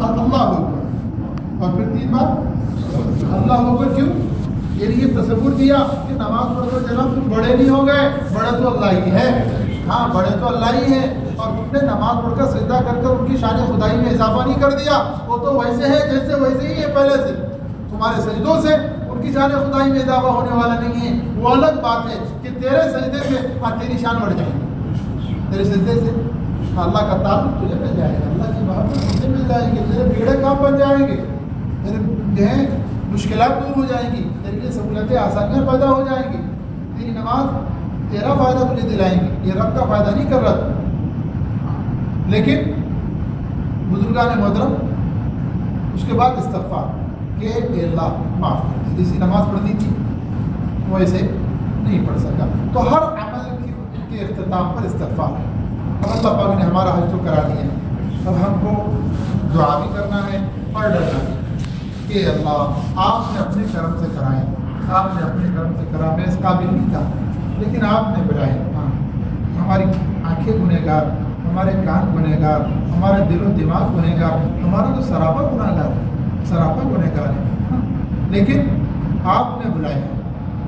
اللہ اکبر، اور پھر 3 بار اللہ اکبر. کیوں؟ یہ تصور دیا کہ نماز پڑھ کر جناب تم بڑے نہیں ہو گئے، بڑے تو اللہ ہی ہے. ہاں بڑے تو اللہ ہی ہے، اور تم نے نماز پڑھ کر سجدہ کر کر ان کی شان خدائی میں اضافہ نہیں کر دیا. وہ تو ویسے ہے جیسے ویسے ہی ہے پہلے سے. تمہارے سجدوں سے ان کی شان خدائی میں اضافہ ہونے والا نہیں ہے. وہ الگ بات ہے کہ تیرے سجدے سے تیری شان بڑھ جائے گی. تیرے سجدے سے اللہ کا تعلق تجھے مل جائے گا، اللہ کی محبت تجھے مل جائے گی، تیرے بیڑے کام بن جائیں گے، تیرے جو ہے مشکلات دور ہو جائیں گی، تیرے لیے سہولتیں آسانیاں پیدا ہو جائیں گی. تیری نماز تیرا فائدہ تجھے دلائیں گی، یہ رب کا فائدہ نہیں کر رہا تھا. لیکن بزرگان محترم اس کے بعد استغفار کہ اے اللہ معاف کر دے. جیسی نماز پڑھنی تھی وہ ایسے نہیں پڑھ سکا. تو ہر عمل کے اختتام پر استغفار ہے. اب اللہ پاک نے ہمارا حج تو کرا دیا، اب ہم کو دعا بھی کرنا ہے اور ڈرنا ہے کہ اللہ آپ نے اپنے کرم سے کرائے، آپ نے اپنے کرم سے کرا. میں اس قابل نہیں تھا لیکن آپ نے بلائے. ہاں ہماری آنکھیں گنہگار، ہمارے کان گنہگار، ہمارے دل و دماغ گنہگار، ہمارا تو سراپا گنہگار ہے، سراپا گنہگار ہے. ہاں لیکن آپ نے بلائے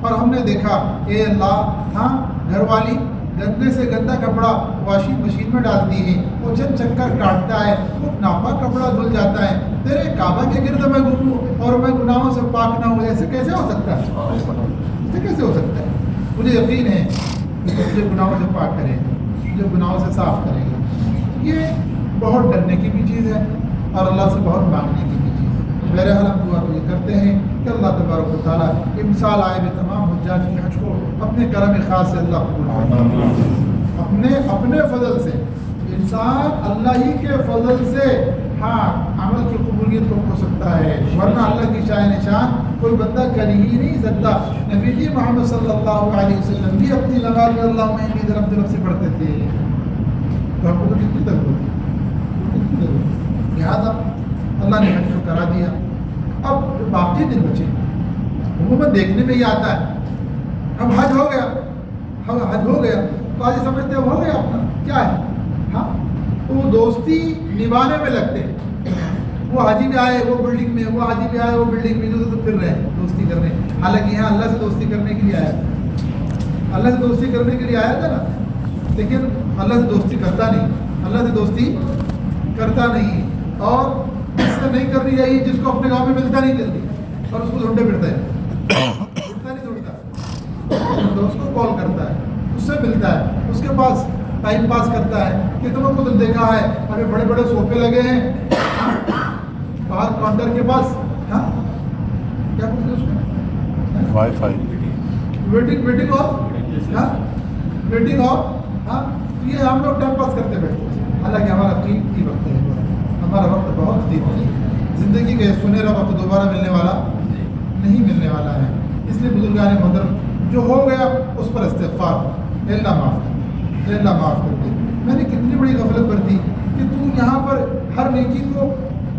اور ہم نے دیکھا اے اللہ. ہاں گھر والی گندے سے گندا کپڑا واشنگ مشین میں ڈالتی ہے، وہ چند چکر کاٹتا ہے، وہ ناپاک کپڑا دھل جاتا ہے. تیرے کعبہ کے گرد میں گھوموں اور میں گناہوں سے پاک نہ ہوں، ایسے کیسے ہو سکتا ہے؟ ایسے کیسے ہو سکتا ہے؟ مجھے یقین ہے کہ مجھے گناہوں سے پاک کرے گا، مجھے گناہوں سے صاف کرے گا. یہ بہت ڈرنے کی بھی چیز ہے اور اللہ سے بہت مانگنے کی بھی چیز ہے. بہرحال ہم دعا تو یہ کرتے ہیں کہ اللہ تبارک و تعالیٰ امسال آئے ہوئے تمام حجاج کے حج کو اپنے کرم خاص سے اللہ قبول فرمائے. اپنے فضل سے انسان اللہ ہی کے فضل سے ہاں عمل کی قبولیت کو ہو سکتا ہے، ورنہ اللہ کی شاہ نشان کوئی بندہ کر ہی نہیں سکتا. نبی جی محمد صلی اللہ علیہ وسلم بھی اپنی لگا لی اللہ میں طرف سے پڑھتے تھے. تو ہم کو تو کتنی تک ہوتی، لہٰذا اللہ نے حج کو کرا دیا. اب جو باقی دن بچے عموماً دیکھنے میں ہی آتا ہے اب حج ہو گیا، حج ہو گیا تو آج سمجھتے ہیں ہو گیا اپنا کیا ہے. ہاں تو وہ دوستی نبھانے میں لگتے ہیں. وہ حاجی بھی آئے وہ بلڈنگ میں، وہ حاجی بھی آئے وہ بلڈنگ میں، تو پھر رہے دوستی کرنے. حالانکہ یہاں اللہ سے دوستی کرنے کے لیے آیا تھا، اللہ سے دوستی کرنے کے لیے آیا تھا نا. لیکن اللہ سے دوستی کرتا نہیں، اللہ سے دوستی کرتا نہیں. اور اس سے نہیں کرنی چاہیے جس کو اپنے گاؤں میں ملتا نہیں جلدی اور اس کو ڈھونڈے پھرتا ہے، ڈھونڈتا نہیں ڈھونڈتا، دوست کو کال کرتا ہے، اس سے ملتا ہے، اس کے پاس ٹائم پاس کرتا ہے. کتنوں کو تم دیکھا ہے ارے بڑے بڑے صوفے لگے ہیں باہر کاؤنٹر کے پاس، ہاں کیا بولتے ہیں اس کو، وائی فائی ویٹنگ اور ہاں یہ ہم لوگ ٹائم پاس کرتے بیٹھتے ہیں. حالانکہ ہمارا قیمتی وقت ہے، ہمارا وقت بہت قیمتی ہے. زندگی کا سنہرا وقت دوبارہ ملنے والا نہیں ملنے والا ہے. اس لیے بزرگان محترم جو ہو گیا اس پر استغفار، اللہ معاف کر، اللہ معاف کر دے. میں نے کتنی بڑی غفلت برتی کہ تو یہاں پر ہر نیکی کو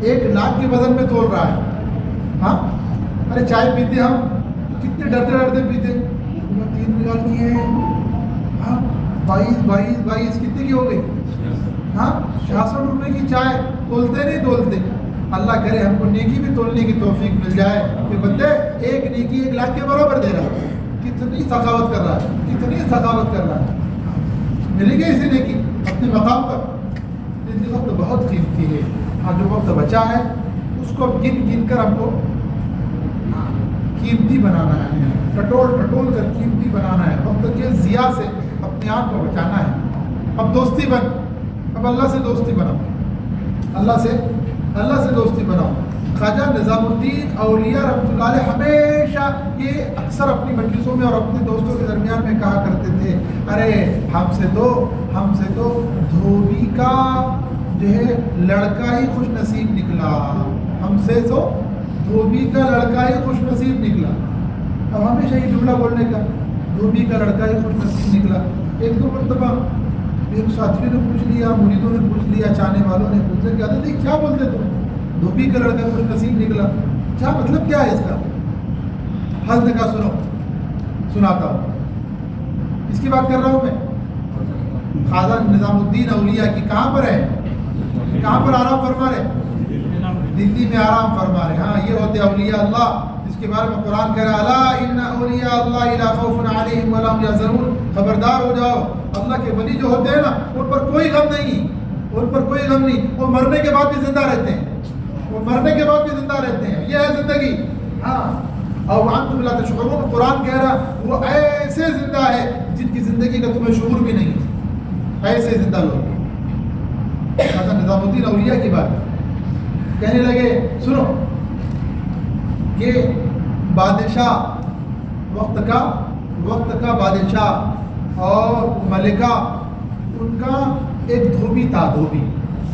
1 لاکھ کے وزن میں تول رہا ہے. ہاں ارے چائے پیتے ہم کتنے ڈرتے ڈرتے پیتے، 3 ریال کی ہے، ہاں 22 کتنے کی ہو گئی، ہاں 66 روپے کی چائے تولتے نہیں تولتے. اللہ کرے ہم کو نیکی بھی تولنے کی توفیق مل جائے کہ بندے ایک نیکی 1 لاکھ کے برابر دے رہا ہے. کتنی سخاوت کر رہا ہے، کتنی سخاوت کر رہا ہے. ملے گی اسی نیکی اپنے مقام پر. لیکن وقت بہت قیمتی ہے. ہاں جو وقت بچا ہے اس کو گن کر ہم کو قیمتی بنانا ہے، ٹٹول کر قیمتی بنانا ہے. وقت کے ضیاع سے اپنے آپ کو بچانا ہے. اب دوستی بن، اب اللہ سے دوستی بناؤ، اللہ سے دوستی بناؤ. خواجہ نظام الدین اولیاء رحمۃ اللہ علیہ ہمیشہ یہ اکثر اپنی مجلسوں میں اور اپنے دوستوں کے درمیان میں کہا کرتے تھے، ارے ہم سے تو دھوبی کا جو ہے لڑکا ہی خوش نصیب نکلا، ہم سے تو دھوبی کا لڑکا ہی خوش نصیب نکلا. اب ہمیشہ یہ جملہ بولنے کا، دھوبی کا لڑکا ہی خوش نصیب نکلا. 1-2 مرتبہ ایک ساتھیوں نے پوچھ لیا، مریدوں نے پوچھ لیا، چاہنے والوں نے پوچھ لیا کہ کیا بولتے تم، دھوبی کا لڑکا خوش نصیب نکلا، کیا مطلب کیا ہے اس کا؟ حضرت نے کہا سناتا ہوں. اس کی بات کر رہا ہوں میں. خواجہ نظام الدین اولیاء کی کہاں پر ہے، کہاں پر آرام فرما رہے، دلی میں آرام فرما رہے. ہاں یہ ہوتے اولیاء اللہ جس کے بارے میں قرآن کہہ رہا ہے الا ان اولیاء اللہ لا خوف علیہم ولا هم یحزنون. خبردار ہو جاؤ, اللہ کے ولی جو ہوتے ہیں نا ان پر کوئی غم نہیں, ان پر کوئی غم نہیں. وہ مرنے کے بعد بھی زندہ رہتے ہیں, وہ مرنے کے بعد بھی زندہ رہتے ہیں. یہ ہے زندگی. ہاں اور وانتم لا تشعرون, قرآن کہہ رہا وہ ایسے زندہ ہے جن کی زندگی کا تمہیں شعور بھی نہیں. ایسے زندہ لوگ. نظام الدین اولیاء کی بات کہنے لگے سنو کہ بادشاہ وقت کا بادشاہ اور ملکہ ان کا ایک دھوبی تھا.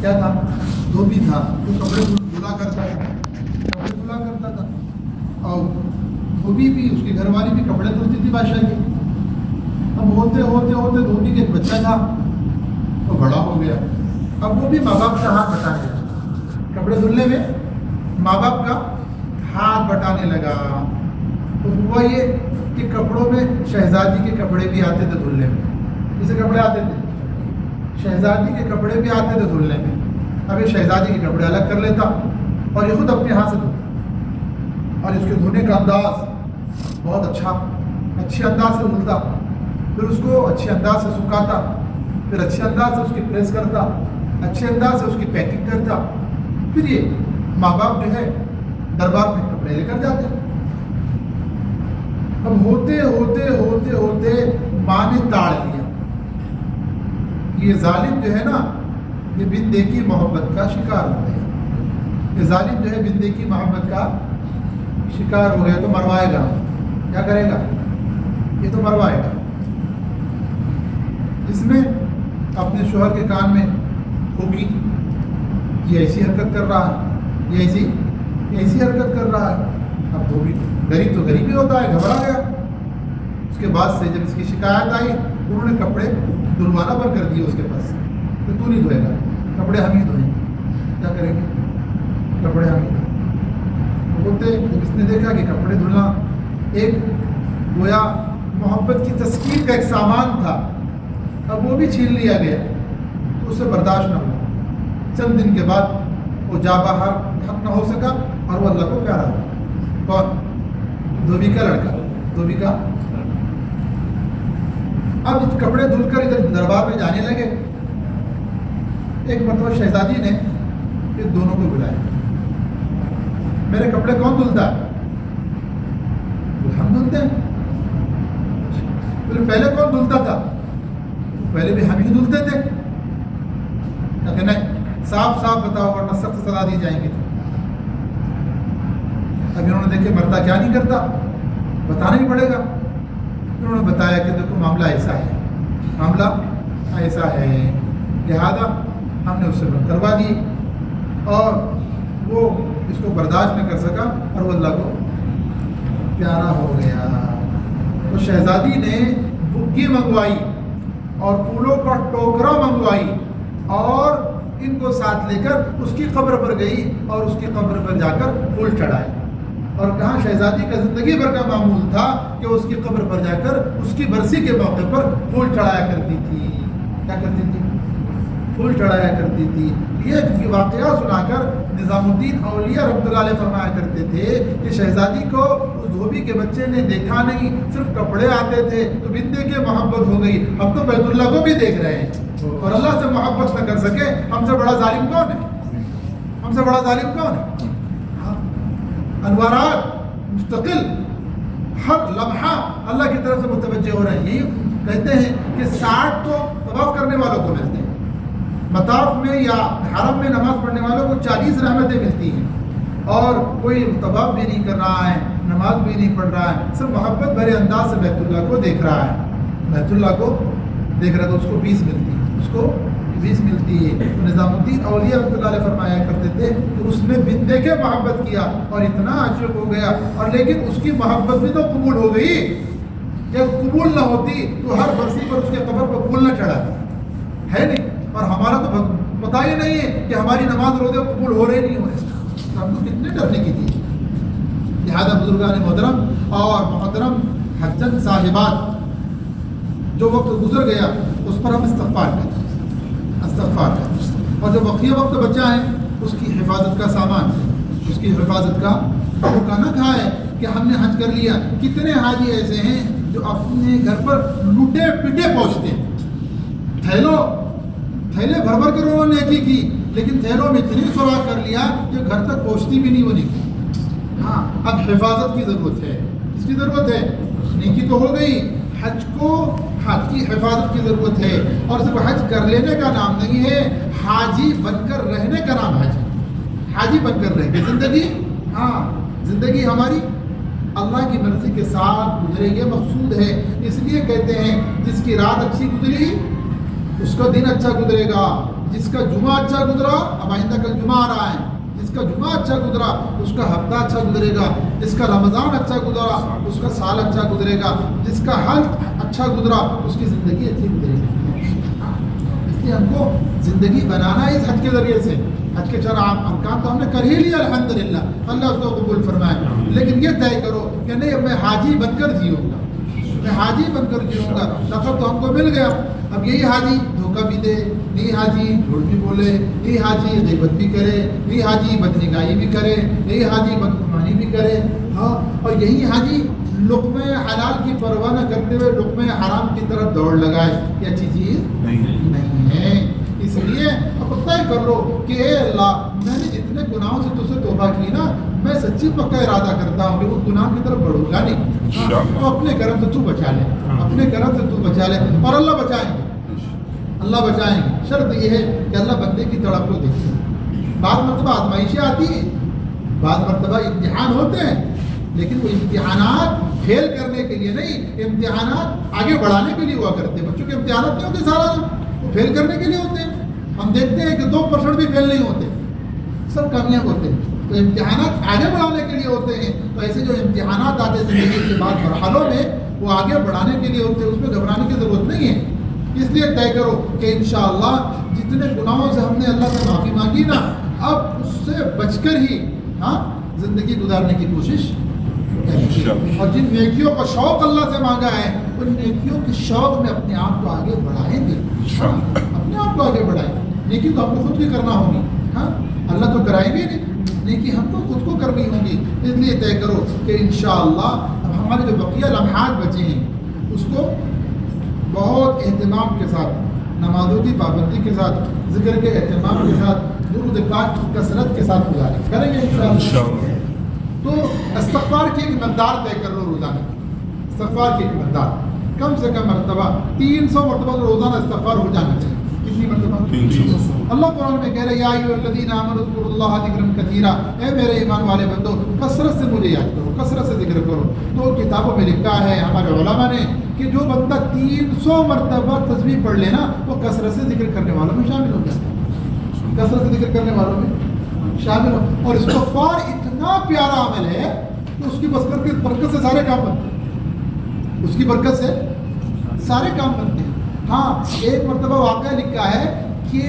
کیا تھا؟ دھوبی تھا جو کپڑے دھلا کرتا تھا. اور دھوبی بھی, اس کی گھر والی بھی کپڑے دھلتی تھی بادشاہ کی. اب ہوتے دھوبی کے ایک بچہ تھا, وہ بڑا ہو گیا. اب وہ بھی ماں باپ کا ہاتھ بٹانے لگا, کپڑے دھلنے میں ماں باپ کا ہاتھ بٹانے لگا. تو ہوا یہ کہ کپڑوں میں شہزادی کے کپڑے بھی آتے تھے دھلنے میں. جیسے کپڑے آتے تھے شہزادی کے کپڑے بھی آتے تھے دھلنے میں. اب یہ شہزادی کے کپڑے الگ کر لیتا اور یہ خود اپنے ہاتھ سے دھوتا, اور اس کے دھونے کا انداز بہت اچھے انداز سے دھلتا, پھر اس کو اچھے انداز سے سکھاتا, پھر اچھے انداز سے اس کی پریس کرتا, اچھے انداز سے اس کی پیکنگ کرتا. پھر یہ ماں باپ جو ہے دربار میں کپڑے لے کر جاتے. اب ہوتے ماں نے تاڑ لیا. یہ ظالم جو ہے نا یہ بن دیکھی محبت کا شکار ہو گیا. یہ ظالم جو ہے بن دیکھی محبت کا شکار ہو گیا تو مروائے گا. کیا کرے گا؟ یہ تو مروائے گا. اس نے اپنے شوہر کے کان میں پھونکی, یہ ایسی حرکت کر رہا ہے, یہ ایسی حرکت کر رہا ہے. اب دھوبی غریب تو غریب ہی ہوتا ہے, گھبرا گیا. اس کے بعد سے جب اس کی شکایت آئی انہوں نے کپڑے دھلوانا بند کر دیے اس کے پاس. تو نہیں دھوئے گا, کپڑے ہم ہی دھوئیں. کیا کریں گے؟ کپڑے ہم ہی دھوئیں. ہوتے جب اس نے دیکھا کہ کپڑے دھلنا ایک گویا محبت کی تسکین کا ایک سامان تھا, اب وہ بھی چھین لیا گیا, تو اس سے برداشت نہ ہوا. چند دن کے بعد وہ جا باہر حق نہ ہو سکا اور وہ اللہ کو پیارا ہوا. کون؟ دھوبی کا لڑکا, دھوبی کا. اب کپڑے دھل کر ادھر دربار میں جانے لگے. ایک مرتبہ شہزادی نے ان دونوں کو بلایا, میرے کپڑے کون دھلتا ہے؟ ہم دھلتے ہیں. پہلے کون دھلتا تھا؟ پہلے بھی ہم ہی دھلتے تھے. کہ نہیں, صاف بتاؤ ورنہ سخت سزا دی جائیں گی. اب انہوں نے دیکھے مرتا کیا نہیں کرتا, بتانا ہی پڑے گا. انہوں نے بتایا کہ دیکھو معاملہ ایسا ہے, لہذا ہم نے اس سے بند کروا دی اور وہ اس کو برداشت نہ کر سکا اور وہ اللہ کو پیارا ہو گیا. تو شہزادی نے بگی منگوائی اور پھولوں کا ٹوکرا منگوائی اور ان کو ساتھ لے کر اس کی قبر پر گئی اور اس کی قبر پر جا کر پھول چڑھائے. اور کہاں شہزادی کا زندگی بھر کا معمول تھا کہ اس کی قبر پر جا کر اس کی برسی کے موقع پر پھول چڑھایا کرتی تھی. کیا کرتی تھی؟ پھول چڑھایا کرتی تھی. یہ واقعہ سنا کر نظام الدین اولیاء رحمۃ اللہ علیہ فرمایا کرتے تھے کہ شہزادی کو اس دھوبی کے بچے نے دیکھا نہیں, صرف کپڑے آتے تھے تو بن دے کے محبت ہو گئی. اب تو بیت اللہ کو بھی دیکھ رہے ہیں اور اللہ سے محبت نہ کر سکے. ہم سے بڑا ظالم کون ہے؟ انوارات مستقل ہر لمحہ اللہ کی طرف سے متوجہ ہو رہے ہیں. یہی کہتے ہیں کہ 60 تو طواف کرنے والوں کو ملتے ہیں, مطاف میں یا حرم میں نماز پڑھنے والوں کو 40 رحمتیں ملتی ہیں, اور کوئی طواف بھی نہیں کر رہا ہے, نماز بھی نہیں پڑھ رہا ہے, صرف محبت بھرے انداز سے بیت اللہ کو دیکھ رہا ہے. تو اس کو 20 ملتی ہے. تو نظام الدین اولیاء رحمۃ اللہ علیہ فرمایا کرتے تھے کہ اس نے بن دے کے محبت کیا اور اتنا عاشق ہو گیا, اور لیکن اس کی محبت بھی تو قبول ہو گئی. جب قبول نہ ہوتی تو ہر برسی پر اس کے قبر پر پھول نہ چڑھاتا ہے نہیں. اور ہمارا تو پتہ ہی نہیں ہے کہ ہماری نماز روزے قبول ہو رہے نہیں ہو رہے. ہم کو کتنے ڈرنے کی تھی. لہٰذا بزرگان محترم اور محترم حجت صاحبات, جو وقت گزر گیا اس پر ہم استغفار کریں, اور جو بقیہ وقت بچا ہے اس کی حفاظت کا سامان ہے. کی حفاظت کا موقع نہ کھائے کہ ہم نے حج کر لیا. کتنے حاجی ایسے ہیں جو اپنے گھر پر لوٹے پٹے پہنچتے ہیں, تھیلے بھر بھر کر انہوں نے نیکی کی, لیکن تھیلوں میں اتنی سوراخ کر لیا کہ گھر تک پہنچتی بھی نہیں وہ نیکی. ہاں, اب حفاظت کی ضرورت ہے, اس کی ضرورت ہے. نیکی تو ہو گئی, حج کی حفاظت کی ضرورت ہے. اور صرف حج کر لینے کا نام نہیں ہے, حاجی بن کر رہنے کا نام حج ہے. حاجی بن کر رہے زندگی, زندگی ہماری اللہ کی مرضی کے ساتھ گزرے, یہ مقصود ہے. اس لیے کہتے ہیں جس کی رات اچھی گزری اس کا دن اچھا گزرے گا, جس کا جمعہ اچھا گزرا, اب آئندہ کل جمعہ آ رہا ہے, جس کا جمعہ اچھا گزرا اس کا ہفتہ اچھا گزرے گا, جس کا رمضان اچھا گزرا اس کا سال اچھا گزرے گا, جس کا حج اچھا گزرا اس کی زندگی اچھی گزرے گی. اس لیے ہم کو زندگی بنانا ہے اس حج کے ذریعے سے. حج کے 4 ارکان تو ہم نے کر ہی لیا الحمدللہ, اللہ اس کو قبول فرمائے. لیکن یہ طے کرو کہ نہیں, اب میں حاجی بن کر جیوں گا, میں حاجی بن کر جیوں گا. لقب تو ہم کو مل گیا, اب یہی حاجی دھوکہ بھی دے, یہی حاجی جھوٹ بھی بولے, یہی حاجی غیبت بھی کرے, یہی حاجی بدنگاہی بھی کرے, یہی حاجی بدگمانی بھی کرے. ہاں, اور یہی حاجی لقمہ حلال کی پرواہ نہ کرتے ہوئے لقمہ حرام کی طرف دوڑ لگائے, یہ اچھی چیز نہیں ہے. اس لیے اب طے کر لو کہ اے اللہ, میں نے جتنے گناہوں سے تجھ سے توبہ کی نا, میں سچی پکا ارادہ کرتا ہوں کہ اس گناہ کی طرف بڑھوں گا نہیں. تو اپنے کرم سے تو بچا لے, اپنے کرم سے تو بچا لے, اور اللہ بچائیں گے, اللہ بچائیں گے. شرط یہ ہے کہ اللہ بندے کی تڑپ کو دیکھے. بعض مرتبہ آزمائشیں آتی ہیں, بعض مرتبہ امتحان ہوتے ہیں, لیکن وہ امتحانات فیل کرنے کے لیے نہیں, امتحانات آگے بڑھانے کے لیے ہوا کرتے ہیں. بچوں کے امتحانات نہیں ہوتے سارا, وہ فیل کرنے کے لیے ہوتے ہیں. ہم دیکھتے ہیں کہ 2% بھی فیل نہیں ہوتے, سب کامیاب ہوتے ہیں. تو امتحانات آگے بڑھانے کے لیے ہوتے ہیں. تو ایسے جو امتحانات آتے ہیں زندگی کے بعد مرحلوں میں, وہ آگے بڑھانے کے لیے ہوتے ہیں, اس میں گھبرانے کی ضرورت نہیں ہے. اس لیے طے کرو کہ انشاءاللہ جتنے گناہوں سے ہم نے اللہ سے معافی مانگی نا, اب اس سے بچ کر ہی زندگی گزارنے کی کوشش کریں. اور جن نیکیوں کا شوق اللہ سے مانگا ہے, ان نیکیوں کے شوق میں اپنے آپ کو آگے بڑھائیں گے, اپنے آپ کو آگے بڑھائیں. نیکی تو ہم کو خود بھی کرنا ہوگی, اللہ تو کرائیں گے نہیں, نیکی ہم کو خود کو کرنی ہوگی. اس لیے طے کرو کہ انشاءاللہ اب ہمارے جو بقیہ لمحات بچے ہیں اس کو بہت اہتمام کے ساتھ, نمازوں کی پابندی کے ساتھ, ذکر کے اہتمام کے ساتھ, درود پاک کی کثرت کے ساتھ کریں گے انشاءاللہ. تو استغفار کی ایک مقدار طے کر لو روزانہ. استغفار کی ایک مقدار کم سے کم مرتبہ 300 مرتبہ روزانہ استغفار ہو جانا چاہیے. کتنی مرتبہ؟ 300. اللہ قرآن میں کہہ رہے یا ایھا الذین آمنوا اذکروا اللہ ذکرا کثیرا, اے میرے ایمان والے بندو کثرت سے مجھے یاد کرو, کثرت سے ذکر کرو. تو کتابوں میں لکھا ہے ہمارے علماء نے کہ جو بندہ 300 مرتبہ تسبیح پڑھ لینا وہ کثرت سے ذکر کرنے والوں میں شامل ہو جاتا ہے, کثرت سے ذکر کرنے والوں میں شامل ہو. اور استغفار اتنا پیارا عمل ہے کہ اس کی برکت سے سارے کام بنتے ہیں, اس کی برکت سے سارے کام بنتے ہیں. ہاں, ایک مرتبہ واقعہ لکھا ہے کہ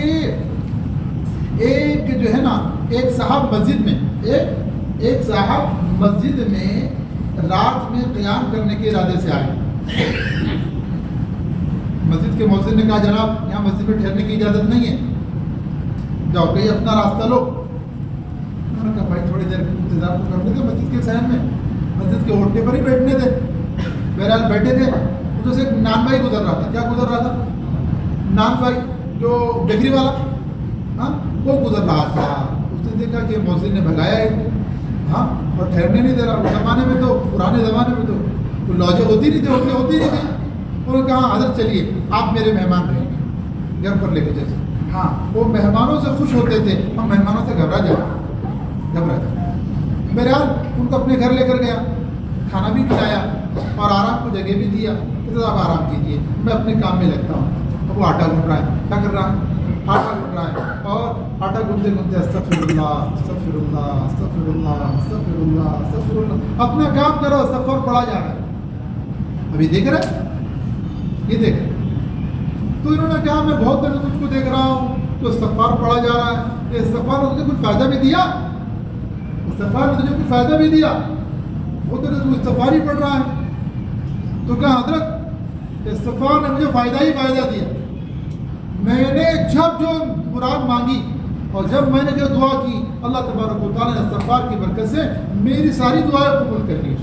ایک جو ہے نا, ایک صاحب مسجد میں رات میں قیام کرنے کے ارادے سے آئے. مسجد کے مؤذن نے کہا جناب یہاں مسجد میں ٹھہرنے کی اجازت نہیں ہے, جاؤ کہیں اپنا راستہ لو. انہوں نے کہا بھائی تھوڑی دیر انتظار تو کرنے تھے مسجد کے صحن میں, مسجد کے اوٹنے پر ہی بیٹھنے تھے. بہرحال بیٹھے تھے, سے ایک نان بھائی گزر رہا تھا. کیا گزر رہا تھا؟ نان بھائی جو بیکری والا, وہ گزر رہا تھا. اس نے دیکھا کہ مؤذن نے بھگایا ہے, اور ٹھہرنے نہیں دے رہا. اس زمانے میں تو, پرانے زمانے میں تو لاجیں ہوتی نہیں تھی, ہوتی نہیں تھی. انہوں نے کہا حضرت چلیے آپ میرے مہمان رہیں گے گھر پر لے کے. جیسے وہ مہمانوں سے خوش ہوتے تھے, ہم مہمانوں سے گھبرا جائے. بہرحال ان کو اپنے گھر لے کر گیا, کھانا بھی کھلایا اور آرام کو جگہ بھی دیا. آپ آرام کیجیے, میں اپنے کام میں لگتا ہوں. اب وہ آٹا گھونٹ رہا ہے. کیا کر رہا ہے؟ آٹا گھونٹ رہا ہے. اور آٹا گھونٹتے گھونٹتے استغفر اللہ استغفر اللہ استغفر اللہ استغفر اللہ استغفر اللہ, اپنا کام کرو, استغفار پڑھا جا رہا ہے. ابھی دیکھ رہے, یہ دیکھ. تو انہوں نے کہا میں بہت دیر تجھ کو دیکھ رہا ہوں تو استغفار پڑھا جا رہا ہے. استغفار نے تجھے کچھ فائدہ بھی دیا؟ استغفار نے تجھے کچھ فائدہ بھی دیا؟ وہ تو استغفار ہی پڑھ رہا ہے. تو کہا حضرت استغفار نے مجھے فائدہ ہی فائدہ دیا. میں نے جب جو مراد مانگی اور جب میں نے جو دعا کی اللہ تبارک و تعالیٰ نے استغفار کی برکت سے میری ساری دعائیں قبول کر لی.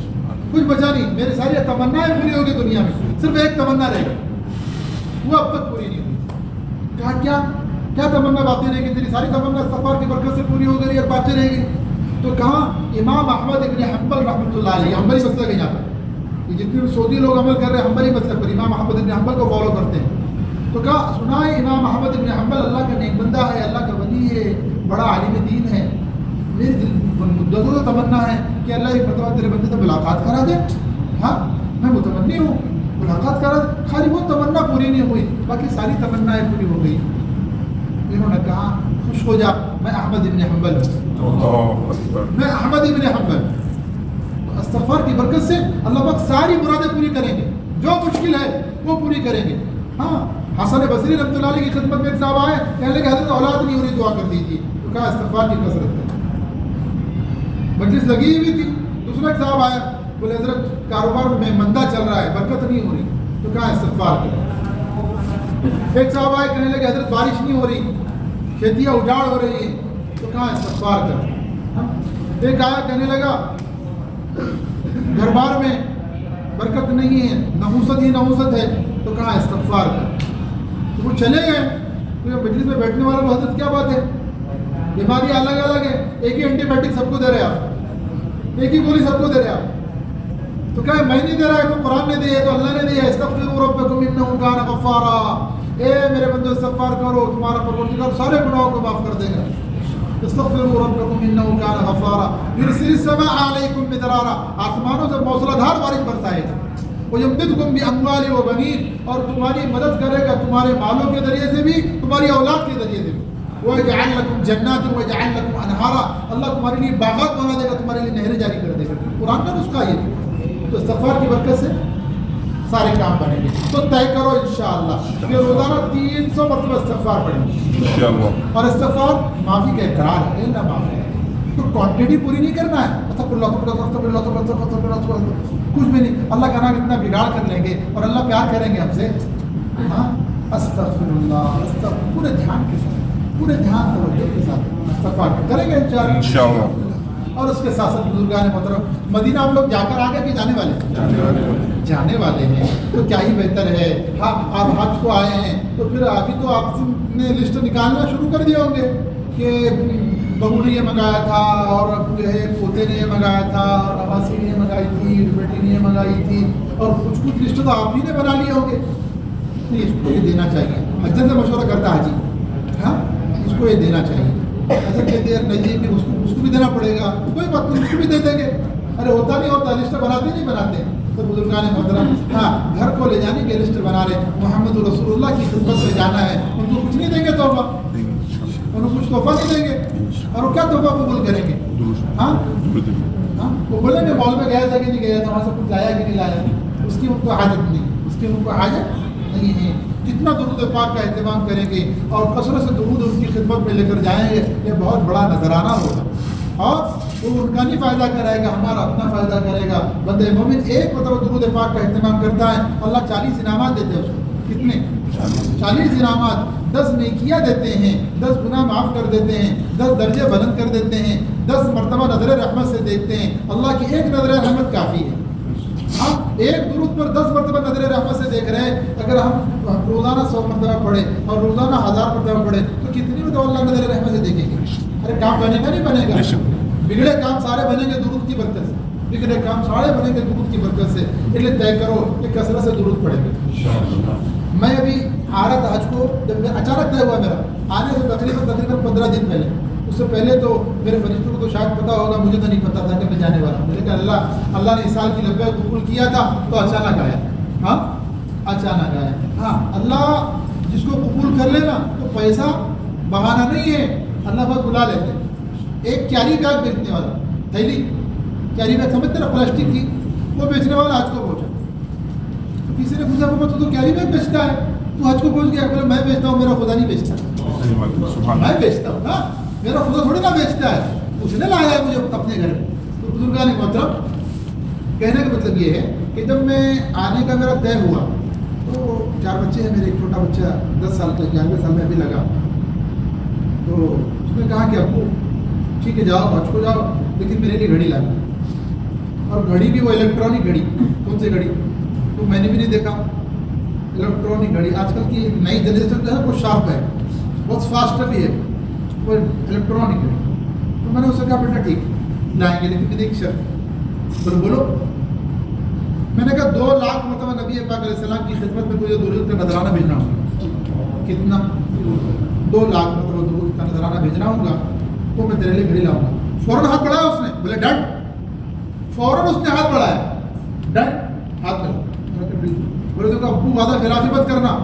کچھ بچا نہیں, میری ساری تمنائیں پوری ہوگی دنیا میں, صرف ایک تمنا رہے گی, وہ اب تک پوری نہیں ہوئی. کہا کیا تمنا باقی رہے گی؟ تیری ساری تمنا استغفار کی برکت سے پوری ہو گئی اور باقی رہے گی. تو کہا امام احمد ابن حنبل رحمۃ اللہ علیہ, حنبلی مسئلہ کے یہاں پر یہ جتنے بھی سعودی لوگ عمل کر رہے ہیں حنبلی مسئلہ پر, امام احمد ابن حنبل کو فالو کرتے ہیں. تو کہا سنا ہے امام احمد ابن حنبل اللہ کا نیک بندہ ہے, اللہ کا ولی ہے, بڑا عالم دین ہے. میرے دل مدتوں سے تمنا ہے کہ اللہ ایک مرتبہ تیرے بندے سے ملاقات کرا دے. ہاں میں متمنی ہوں ملاقات کرا دے. خالی وہ تمنا پوری نہیں ہوئی, باقی ساری تمنائیں پوری ہو گئی. انہوں نے کہا خوش ہو جا, میں احمد ابن حنبل ہوں, میں احمد ابن حنبل. استغفار کی برکت سے اللہ پاک ساری مرادیں پوری کریں گے, جو مشکل ہے وہ پوری کریں گے. ہاں حسن بصری رحمۃ اللہ علیہ کی خدمت میں ایک صاحب آئے, کہنے لگے حضرت اولاد نہیں ہو رہی, دعا کر دیجیے. تو کہا استغفار کی کثرت ہے. مجلس لگی ہوئی تھی, دوسرا ایک صاحب آیا, بولے حضرت کاروبار میں مندہ چل رہا ہے, برکت نہیں ہو رہی. تو کہا استغفار کریں. ایک صاحب آئے, کہنے لگے حضرت بارش نہیں ہو رہی, کھیتیاں اجاڑ ہو رہی ہیں. تو کہا استغفار کریں. ایک آیا, کہنے لگا گھر بار میں برکت نہیں ہے, نحوست ہی نحوست ہے. تو کہا استغفار کر. تو وہ چلے گئے. تو مجلس میں بیٹھنے والا کو حضرت کیا بات ہے, بیماری الگ الگ ہے, ایک ہی اینٹی بائیوٹک سب کو دے رہے آپ, ایک ہی گولی سب کو دے رہے آپ. تو کہا میں نہیں دے رہا ہے, تو قرآن نے دی ہے, تو اللہ نے دی ہے. استغفروا ربکم انہ کان غفارا, اے میرے بندو استغفار کرو, تمہارا پروردگار سارے گناہوں کو معاف کر دے گا. استغفروا ربکم انہ کان غفارا یرسل السماء علیکم مدرارا, آسمانوں سے موسلا دھار بارش برسائے گا. وَيُمْدِدْكُمْ بِأَمْوَالٍ وَبَنِينَ, اور تمہاری مدد کرے گا تمہارے مالوں کے ذریعے سے بھی, تمہاری اولاد کے ذریعے سے بھی. وَيَجْعَلْ لَكُمْ جَنَّاتٍ وَيَجْعَلْ لَكُمْ أَنْهَارًا, اللہ تمہارے لیے باغات بنا دے گا, تمہارے لیے نہریں جاری کر دے گا. قرآن کا نسخہ یہ ہے. تو استغفار کی برکت سے سارے کام بنیں گے. تو طے کرو انشاءاللہ کہ روزانہ 300 مرتبہ استغفار پڑھیں گے. اور استغفار معافی کا اقرار ہے, اللہ معافی ہے. تو کوانٹٹی پوری نہیں کرنا ہے, کچھ بھی نہیں. اللہ کا نام اتنا بگاڑ کر لیں گے اور اللہ پیار کریں گے ہم سے. ہاں استغفر اللہ, پورے دھیان کے ساتھ, پورے دھیان توجہ کے ساتھ استغفار کریں گے انشاءاللہ. اور اس کے ساتھ ساتھ بزرگان محترم, مدینہ آپ لوگ جا کر آ گئے کہ جانے والے جانے والے ہیں, تو کیا ہی بہتر ہے. ہاں آپ حج کو آئے ہیں تو پھر ابھی تو آپ نے لسٹ نکالنا شروع کر دیے ہوں گے کہ بہو نے یہ منگایا تھا, اور جو ہے پوتے نے یہ منگایا تھا, اور نواسی نے یہ منگائی تھی, بیٹی نے یہ منگائی تھی, اور کچھ لسٹ تو آپ ہی نے بنا لیے ہوں گے. نہیں, اس کو یہ دینا چاہیے. حجت سے مشورہ کرتا حاجی, ہاں اس کو یہ دینا چاہیے. حضرت کہتے ہیں نہیں جی اس کو بھی دینا پڑے گا, کوئی بات نہیں, اس کو بھی دے دیں گے. ارے ہوتا نہیں ہوتا, لسٹ بناتے نہیں بناتے. تو بزرگان محترم, ہاں گھر کو لے جانے کی لسٹ بنا رہے, محمد رسول اللہ کی خدمت میں جانا ہے, ان کو کچھ نہیں دیں گے تحفہ, انہیں کچھ تحفہ نہیں دیں گے. اور وہ کیا تحفہ قبول کریں گے؟ ہاں وہ بولیں گے مال میں گیا تھا کہ نہیں گیا تھا, وہاں سے کچھ لایا کہ نہیں لایا. اس کی ان کو حاجت نہیں, اس کی ان کو حاجت نہیں ہے. جتنا درود پاک کا اہتمام کریں گے اور کثرت سے درود ان کی خدمت میں لے کر جائیں گے, یہ بہت بڑا نذرانہ ہوگا. اور وہ ان کا نہیں فائدہ کرائے گا, ہمارا اپنا فائدہ کرے گا. بندے مومن ایک مرتبہ درود پاک کا اہتمام کرتا ہے, اللہ 40 انعامات دیتے ہیں اس کو. کتنے؟ 40 انعامات. 10 نیکیاں دیتے ہیں, 10 گناہ معاف کر دیتے ہیں, 10 درجے بلند کر دیتے ہیں, 10 مرتبہ نظر رحمت سے دیکھتے ہیں. اللہ کی ایک نظر رحمت کافی ہے. ہم ایک درود پر 10 مرتبہ نظر رحمت سے دیکھ رہے ہیں. اگر ہم روزانہ 100 مرتبہ پڑھیں اور روزانہ 1000 مرتبہ پڑھیں تو کتنی مرتبہ اللہ نظر رحمت سے دیکھیں گے. ارے کام بنے گا نہیں بنے گا, بگڑے کام سارے بنیں گے درود کی برکت سے, بگڑے کام سارے بنیں گے درود کی برکت سے. اس لیے طے کرو کہ کثرت سے درود پڑھیں گے. میں ابھی آ رہا تھا حج کو, جب میں اچانک طے ہوا میرا آنے سے تقریباً 15 دن پہلے. اس سے پہلے تو میرے فرشتوں کو تو شاید پتا ہوگا, مجھے تو نہیں پتا تھا کہ میں جانے والا ہوں. میں نے کہا اللہ نے اس سال کی لبیک قبول کیا تھا تو اچانک آیا. ہاں اچانک آیا. ہاں اللہ جس کو قبول کر لینا تو پیسہ بہانہ نہیں ہے, اللہ بہت بلا لیتے. ایک کیری بیگ بیچنے والا, تھیلی کیری بیگ سمجھتے نا, پلاسٹک کی, وہ بیچنے والا حج کو پہنچا. کسی نے پوچھا بابا تو کیری بیگ بیچتا ہے, تو حج کو پہنچ گیا. بولے میں بیچتا ہوں, میرا خدا نہیں بیچتا. میں بیچتا ہوں نا, میرا خدا تھوڑی نہ بیچتا ہے, اس نے لایا ہے مجھے اپنے گھر میں. تو بزرگان محترم, کہنے کا مطلب یہ ہے کہ جب میں آنے کا میرا طے ہوا تو 4 بچے ہیں میرے. ایک چھوٹا بچہ 10 سال کا, 11ویں سال میں ابھی لگا. تو اس نے کہا کہ ابو ٹھیک ہے جاؤ حج کو جاؤ لیکن میرے لیے گھڑی لانا, اور گھڑی بھی وہ الیکٹرانک گھڑی. کون سی گھڑی؟ تو میں نے بھی نہیں دیکھا. الیکٹرانک گھڑی آج کل کی نئی جنریشن جو ہے وہ شارپ ہے, بہت فاسٹ بھی ہے, وہ الیکٹرانک گھڑی. تو میں نے اس سے کہا بیٹا ٹھیک لائیں گے لیکن ایک شرط. بولو. میں نے کہا 2 لاکھ مرتبہ نبی پاک علیہ السلام کی خدمت میں تجھے درود کا نذرانہ بھیجنا ہوگا. کتنا؟ 2 لاکھ مرتبہ درود کا نذرانہ بھیجنا ہوگا تو میں تیرے لیے گھڑی لاؤں گا. فوراً ہاتھ بڑھایا اس نے, بولے ڈن. فوراً اس نے ہاتھ بڑھایا, ڈن, ہاتھ بڑھا. بولے تو ابو وعدہ خلافی مت کرنا.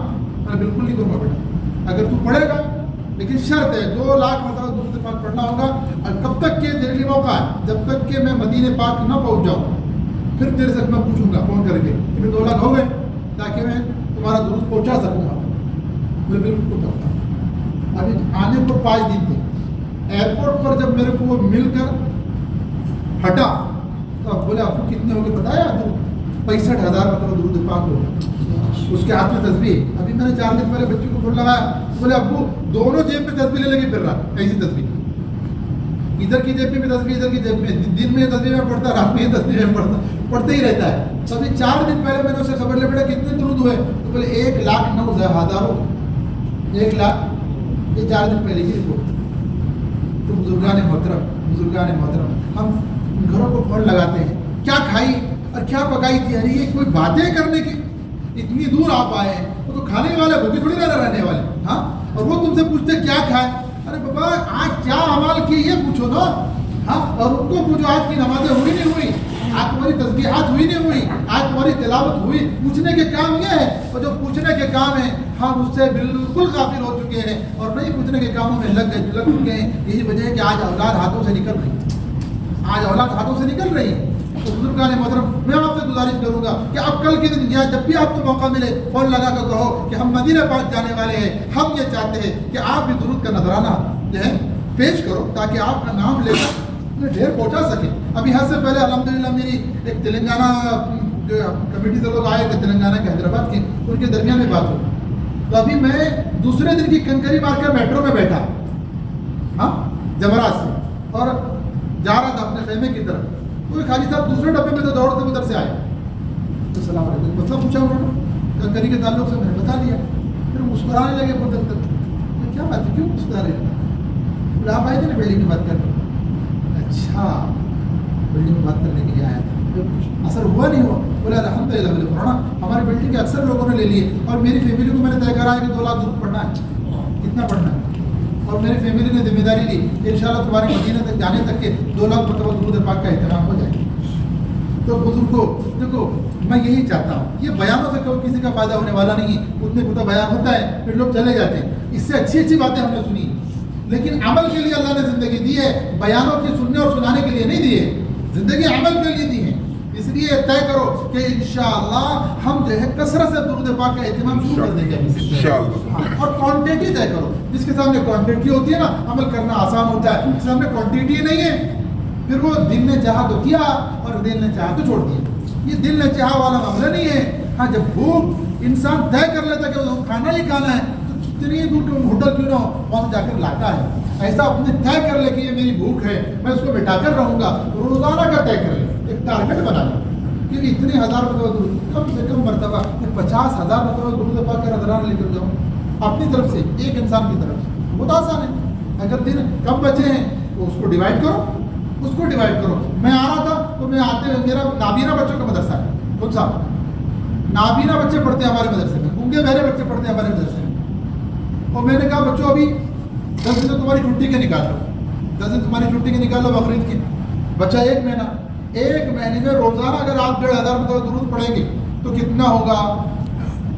میں بالکل نہیں کروں گا بیٹا, اگر تو پڑھے گا لیکن شرط ہے 2 لاکھ مرتبہ درود پاک پڑھنا ہوگا. اور کب تک کہ تیرے لیے موقع ہے, جب تک کہ میں مدینے پاک نہ پہنچ جاؤں, پھر تیرے سے میں پوچھوں گا فون کر کے کہ 2 لاکھ ہو گئے تاکہ میں تمہارا درود پہنچا سکوں گا. میں بالکل پہنچا. ابھی آنے کو 5 دن تھے. ایئرپورٹ پر جب میرے کو وہ مل کر ہٹا تو اب بولے آپ کو کتنے ہو گئے بتایا؟ 65,000 مطلب درود پاک ہو. اس کے ہاتھ میں تسبیح. ابھی میں نے 4 دن پہلے بچوں کو فون لگایا, بولے ابو دونوں جیب میں تسبیح لے لگے پھر رہا. ایسی تسبیح, ادھر کی جیب میں بھی تسبیح, ادھر کی جیب میں. دن میں تسبیح میں پڑھتا, رات میں تسبیح میں پڑھتا, پڑھتے ہی رہتا ہے. تو ابھی 4 دن پہلے میں نے اسے خبر لے بیٹا کتنے درود ہوئے؟ تو بولے 1,09,000. 1 لاکھ. یہ 4 دن پہلے کی رپورٹ. تو بزرگان محترم ہم گھروں کو فون لگاتے ہیں, کیا کھائی اور کیا پکائی تھی؟ ارے یہ کوئی باتیں کرنے کی, اتنی دور آپ آئے ہیں, وہ تو کھانے والے بھوکے تھوڑی نہ رہنے والے. ہاں, اور وہ تم سے پوچھتے کیا کھائے؟ ارے بابا آج کیا عمل کی یہ پوچھو نا. ہاں, اور ان کو پوچھو آج کی نمازیں ہوئی نہیں ہوئی, آج تمہاری تسبیحات ہوئی نہیں ہوئی, آج تمہاری تلاوت ہوئی. پوچھنے کے کام یہ ہے, اور جو پوچھنے کے کام ہیں ہم اس سے بالکل غافل ہو چکے ہیں اور نہیں پوچھنے کے کاموں میں لگ چکے ہیں. یہی وجہ ہے کہ آج اولاد ہاتھوں سے نکل رہی ہے. تو بزرگان محترم میں آپ سے گزارش کروں گا کہ اب کل کے دن یا جب بھی آپ کو موقع ملے فون لگا کر کہو کہ ہم مدینہ پاک جانے والے ہیں, ہم یہ چاہتے ہیں کہ آپ بھی درود کا نذرانہ جو ہے پیش کرو تاکہ آپ کا نام لے کر ڈھیر پہنچا سکے. ابھی حد سے پہلے الحمدللہ میری ایک تلنگانہ جو کمیٹی سے لوگ آئے تھے تلنگانہ کے حیدرآباد کے, ان کے درمیان میں بات ہوئی. تو ابھی میں دوسرے دن کی کنکری مار کر میٹرو میں بیٹھا, ہاں جمرات سے, اور جا رہا تھا اپنے خیمے کی طرف. تو خاجی صاحب دوسرے ڈبے میں تو دوڑتے ادھر سے آئے. تو السلام علیکم مطلب پوچھا انہوں نے کنکری کے تعلق سے, میں نے بتا دیا. پھر مسکرانے لگے بہت دفتر. کیا بات ہے, کیوں مسکرا رہے ہیں؟ بولا آپ آئے تھے نا بلڈنگ کی بات کرنے. اچھا بلڈنگ میں بات کرنے کے لیے آیا تھا, اثر ہوا نہیں ہوا؟ بولے الحمدللہ. بولے پڑھنا ہماری بلڈنگ کے اکثر لوگوں نے لے لیے, اور میری فیملی کو میں نے طے کرا ہے کہ 2 لاکھ درود پڑھنا ہے. کتنا پڑھنا ہے؟ اور میری فیملی نے ذمہ داری لی کہ انشاءاللہ تمہارے مدینہ تک جانے تک کے 2 لاکھ مرتبہ درود پاک کا اہتمام ہو جائے. تو بزرگوں دیکھو میں یہی چاہتا ہوں, یہ بیانوں سے کوئی کسی کا فائدہ ہونے والا نہیں ہے. اتنے کو تو بیان ہوتا ہے پھر لوگ چلے جاتے ہیں. اس سے اچھی باتیں ہم نے سنی, لیکن عمل کے لیے اللہ نے زندگی دی ہے. بیانوں کی سننے اور سنانے کے لیے نہیں دی ہے, زندگی عمل کے لیے دی ہے. اس لیے طے کرو کہ انشاءاللہ ہم جو ہے کثرت سے درود پاک کا اہتمام شروع کر دیں گے. اور کوانٹٹی طے کرو. جس کے سامنے کوانٹٹی ہوتی ہے نا عمل کرنا آسان ہوتا ہے, جس کے سامنے کوانٹٹی نہیں ہے پھر وہ دل نے چاہا تو کیا اور دل نے چاہا تو چھوڑ دیا. یہ دل نے چاہا والا معاملہ نہیں ہے. ہاں جب بھوک انسان طے کر لیتا کہ وہ کھانا ہی کھانا ہے تو جتنی دور کے ہوٹل کیوں نہ ہو وہاں جا کر لاتا ہے. ایسا اپنے طے کر لے کہ یہ میری بھوک ہے, میں اس کو بٹھا کر رہوں گا. روزانہ کا طے کر لے, ایک ٹارگیٹ بنا لے کہ اتنے 1000 مرتبہ درود, کم سے کم مرتبہ 50,000 مرتبہ درود پاک کا نذرانہ لے کر جاؤ اپنی طرف سے, ایک انسان کی طرف سے. بہت آسان ہے. اگر دن کم بچے ہیں تو اس کو ڈیوائڈ کرو. میں آ رہا تھا تو میں آتے ہوئے, میرا نابینا بچوں کا مدرسہ ہے. کون سا نابینا بچے پڑھتے ہیں ہمارے مدرسے میں, گونگے بہرے بچے پڑھتے ہیں ہمارے مدرسے میں. اور میں نے کہا بچوں ابھی 10 دن تمہاری چھٹی کے نکالو, 10 دن تمہاری چھٹی کے نکالو بقرعید کی. بچہ 1 مہینہ, 1 مہینے میں روزانہ اگر آپ 1,500 مرتبہ درود پڑھیں گے تو کتنا ہوگا؟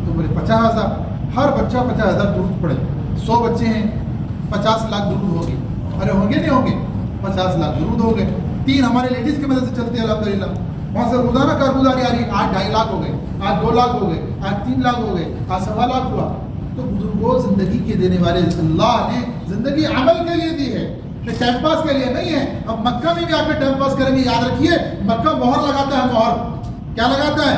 تو بولے 50,000. ہر بچہ 50,000 درود پڑھے. 100 بچے ہیں, 50 لاکھ درود ہو گئے. ارے ہوں گے نہیں ہوں گے, 50 لاکھ درود ہو گئے. 3 ہمارے لیڈیز کی مدد سے چلتے ہیں الحمدللہ. وہاں سے روزانہ کارگزاری آ رہی. آج 2.5 لاکھ ہو گئے, آج 2 لاکھ ہو گئے, آج 3 لاکھ ہو گئے, آج 1.25 لاکھ ہوا. تو بزرگوں زندگی کے دینے والے اللہ نے زندگی عمل کے لیے دی ہے, ٹائم پاس کے لیے نہیں ہے. اب مکہ میں بھی آ کے ٹائم پاس کریں گے, یاد رکھیے مکہ مہر لگاتا ہے. مہر کیا لگاتا ہے؟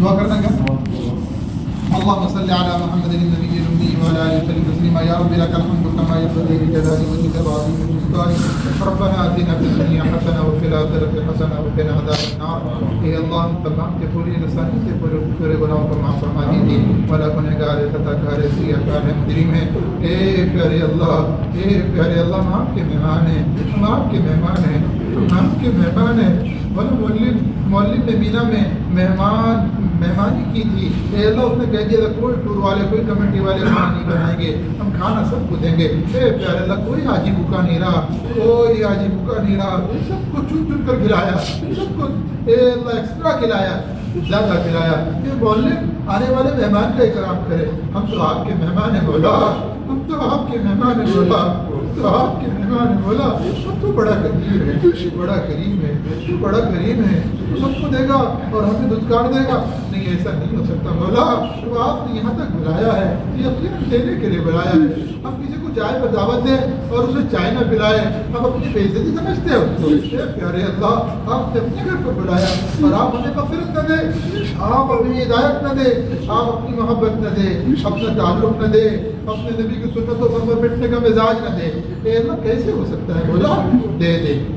دعا کرنا کیا اللهم صل على محمد النبي الأمي وعلى آله وسلم تسليما يا رب لك الحمد كما ينبغي لجلال وجهك وعظيم سلطانك ربنا آتنا في الدنيا حسنة وفي الآخرة حسنة وقنا عذاب النار اے اللہ ہم تمام کے پوری انسانی کے پورے گناہوں کو معاف فرما دیجیے ولا گنہگار خطا کار سیاہ مجرم ہے اے پیارے اللہ ہم آپ کے مہمان ہیں ہم آپ کے مہمان ہیں مولد نے مینا میں مہمانی کی تھی اے اللہ اس نے کہہ دیا تھا کوئی ٹور والے کوئی کمیٹی والے کھانا نہیں بنائیں گے ہم کھانا سب کو دیں گے اے پیارے اللہ کوئی حاجی بھوکا نہیں رہا سب کو چن کر کھلایا سب کو اے اللہ ایکسٹرا کھلایا زیادہ کھلایا یہ مولد آنے والے مہمان کا اکرام کرے ہم تو آپ کے مہمان ہیں مولا ہم تو بڑا کریم ہے سب کو دے گا اور ہمیں دھتکار دے گا نہیں ایسا نہیں ہو سکتا مولا تو آپ نے یہاں تک بلایا ہے یقیناً دینے کے لیے بلایا ہے ہم کسی کو چائے پر دعوت دیں اور اسے چائے نہ پلائے ہم اپنی بےعزتی سمجھتے ہیں پیارے اللہ آپ نے اپنے گھر پر بلایا اور آپ ہمیں مغفرت نہ دیں آپ ہمیں ہدایت نہ دیں آپ اپنی محبت نہ دیں اپنا تعلق نہ دیں اپنے نبی کی سنتوں پر بیٹھنے کا مزاج نہ دے اے اللہ کیسے ہو سکتا ہے مولا دے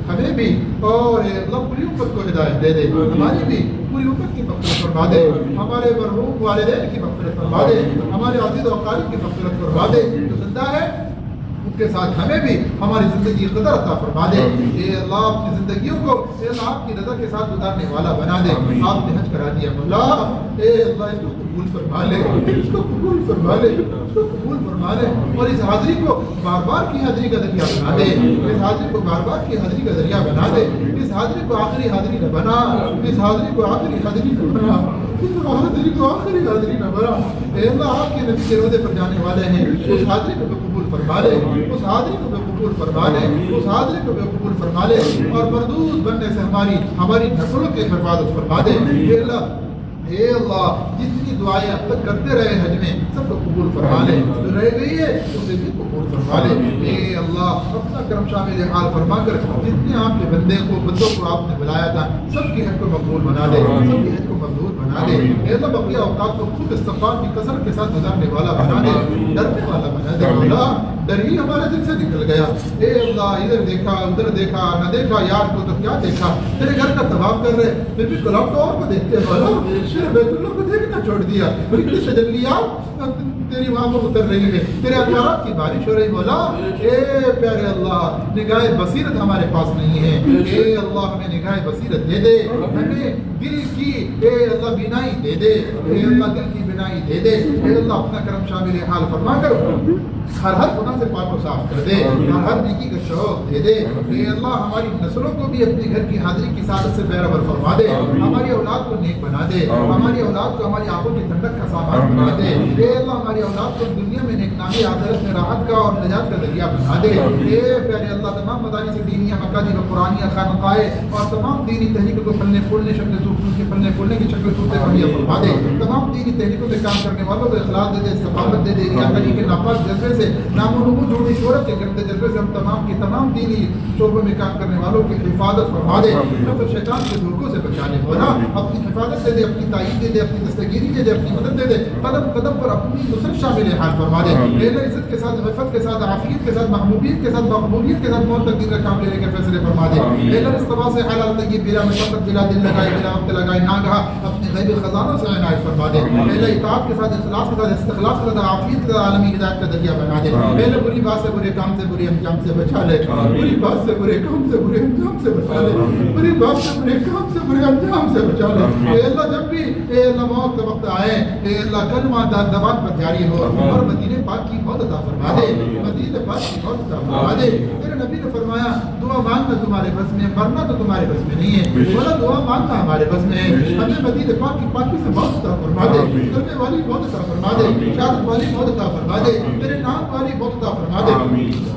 ہمیں بھی اور اے اللہ پوری امت کو ہدایت دے ہماری بھی پوری امت کی مغفرت فرما دے ہمارے مرحوم والدین کی مغفرت فرما دے ہمارے عزیز و اقارب کی مغفرت فرما دے جو زندہ ہے ان کے ساتھ ہمیں بھی ہماری زندگی قدر عطا فرما دے اے اللہ اپنی زندگیوں کو اے اللہ آپ کی رضا کے ساتھ گزارنے والا بنا دے آپ نے حج کرا دیا مولا اے اللہ اس کو قبول فرما لے اور اس حاضری کو بار بار کی حاضری کا ذریعہ بنا دے اس حاضری کو بار بار کی حاضری کا ذریعہ بنا دے اس حاضری کو آخری حاضری نہ بنا اس حاضری کو آخری حاضری نہ بنا اے اللہ آپ کے نبی کے روضے پر جانے والے ہیں اس حاضری کو قبول فرما لے اس حاضری کو قبول فرما لے اس حاضری کو قبول فرما لے اور مردود بننے سے ہماری نسلوں کی حفاظت فرما دے اے اللہ جتنی دعائیں اب تک کرتے رہے حج میں سب کو قبول فرما لے جو رہ گئی ہے اسے بھی قبول فرما لے اے اللہ اپنا کرم شامل حال فرما کر جتنے آپ کے بندوں کو آپ نے بلایا تھا سب کی حج کو مقبول بنا دے سب کی حج کو مقبول بنا دے اے اللہ بقیہ اوقات کو خود استغفار کی کثرت کے ساتھ گزارنے والا بنا دے ڈرنے والا بنا دے اللہ ڈر ہی ہمارے دل سے نکل گیا اے اللہ ادھر دیکھا ادھر دیکھا نہ دیکھا یار کو تو کیا دیکھا تیرے گھر کا طواف کر رہے پھر بھی کلاؤ ٹاور کو دیکھتے والا بیت اللہ کو دیکھنا چھوڑ دیا کتنی تجلیات تیری وہاں پر اتر رہی ہے تیرے انوارات کی بارش ہو رہی مولا اے پیارے اللہ نگاہ بصیرت ہمارے پاس نہیں ہے اے اللہ ہمیں نگاہ بصیرت دے دے ہمیں دل کی اے اللہ بینائی دے دے اے اللہ دل کی بینائی دے دے اے اللہ اپنا کرم شامل حال فرما کر ہر گناہ سے پاک و صاف کر دے ہر نیکی کا شوق دے دے اے اللہ ہماری نسلوں کو بھی اپنے گھر کی حاضری کی سعادت سے بیرابر فرما دے ہماری اولاد کو نیک بنا دے ہماری اولاد کو ہماری آنکھوں کی ٹھنڈک کا سامان بنا دے اے اللہ ہماری اولاد کو دنیا میں نیک نامی آخرت میں راحت کا اور نجات کا ذریعہ بنا دے اے پیارے اللہ تمام مدارس دینیہ مکاتب قرآنیہ خانقاہیں اور تمام دینی تحریکوں کو پھلنے پھولنے کی شکل صورتیں مہیا فرما دے تمام دینی تحریکوں میں کام کرنے والوں کو اخلاص دے دے استقامت دے دے ریاکاری کے ناپاک جذبے سے نام و نمو جوڑی شہرت کے گرد جذبے سے ہم تمام دینی شعبوں میں کام کرنے والوں کی حفاظت فرما دے نفس شیطان کے دھوکوں سے بچانے والا اپنی حفاظت دے دے اپنی تائید دے دے اپنی دستگیری دے دے اپنی مدد دے دے قدم قدم پر اپنی نصرت شامل حال فرما دے عزت کے ساتھ عفت کے ساتھ عافیت کے ساتھ محبوبیت کے ساتھ مقبولیت کے ساتھ موت تقدیر کا کام لینے کے فیصلے فرما دے استوا سے حلال طیب بلا مشقت بلا دل لگائے بلا وقت لگائے نہ کہا اپنے غیب خزانوں سے عنایت فرما دے اطاعت کے ساتھ اخلاص کے ساتھ استخلاص کے ساتھ عافیت کے ساتھ عالمی ہدایت کا ذریعہ بنا دے بری بات سے برے کام سے برے انجام سے بچا لے بری بات سے برے کام سے برے انجام سے بچا لے بری بات سے برے کام سے برے انجام سے بچا لے اے اللہ جب بھی اے اللہ موت کا وقت آئے اے اللہ کلمہ دعوت پر جاری ہو اور مدینہ پاک کی موت عطا فرما دے مدینہ پاک کی موت عطا فرما دے تیرے نبی نے فرمایا دعا مانگنا تمہارے بس میں مرنا تو تمہارے بس میں نہیں ہے بولا دعا مانگنا ہمارے بس میں ہے ہمیں مدینہ پاک کی پاکی سے موت عطا فرما دے کرنے والی موت عطا فرما دے شہادت والی موت عطا فرما دے تیرے نام والی موت عطا فرما دے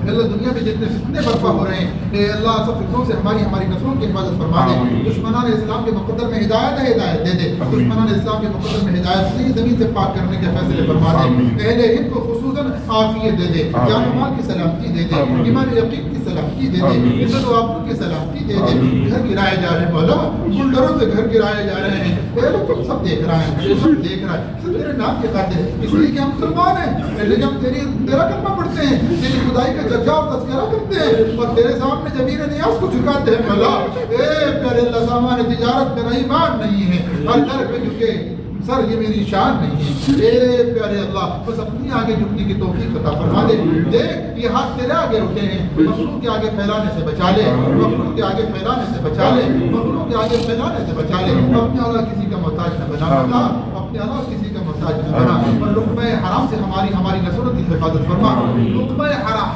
اللہ دنیا میں جتنے فتنے برپا ہو رہے ہیں اے اللہ سب فتنوں سے ہماری نسلوں کی حفاظت فرما دے دشمنان اسلام کے مقدر میں ہدایت دے دے دشمنان اسلام کے مقدر میں ہدایت سے زمین سے پاک کرنے کے فیصلے فرما دے اہل ہند کو خصوصاً عافیت دے دے جان و مال کی سلامتی دے دے ایمان یقین کی سلامتی دے دے عزت و آبرو کی سلامتی دے دے. گھر گرائے جا رہے ہیں مولا, بلڈروں سے گھر گرائے جا رہے ہیں, اے لوگ تم سب دیکھ رہے ہیں, سب دیکھ رہے ہیں, سب تیرے نام کے قاتل ہیں, اس لیے کہ ہم مسلمان ہیں, لیکن ہم تیرا کلمہ پڑھتے ہیں, تیری خدائی کا چرچا اور تذکرہ کرتے ہیں, اور تیرے سامنے ضمیر نیاز کو جھکاتے ہیں مولا. اے پیارے اللہ, سامان تجارت میرا ایمان نہیں ہے, ہر گھر پہ جھکے سر یہ میری شان نہیں ہے. اے پیارے اللہ, بس اپنی آگے جھکنے کی توفیق عطا فرما دے. دیکھ یہ ہاتھ تیرے آگے رکھے ہیں, مخلوق کے آگے پھیلانے سے بچا لے, مخلوق کے آگے پھیلانے سے بچا لے, مخلوق کے آگے پھیلانے سے بچا لے. اپنے اللہ کسی کا محتاج نہ بنا بتا, اپنے اللہ کسی کا محتاج نہ بنا, اور لقمہ حرام سے ہماری نسلوں کی حفاظت فرما. لقمہ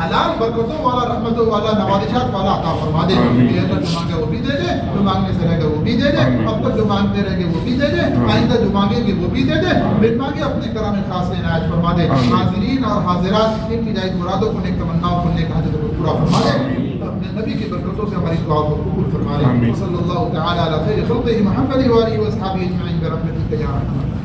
حلال برکتوں والا, رحمتوں والا, نوازشات والا عطا فرما دے. یہ اللہ جو مانگے وہ بھی دے دے, جو مانگنے سے رہ گئے وہ بھی دے دے, اب تک جو مانگتے رہ گئے وہ بھی دے دے, آئندہ جو مانگے وہ بھی دے دے. بن مانگے اپنے کرم خاص سے عنایت فرما دے. حاضرین اور حاضرات ان کی جائز مرادوں کو, نیک تمناؤں کو, نیک حاجتوں کو پورا فرما دے. اپنے نبی کی برکتوں سے ہماری دعا کو قبول فرما دے. صلی اللہ تعالی علی خیر خلقہ محمد و آلہ و اصحابہ اجمعین برحمتک یا ارحم الراحمین.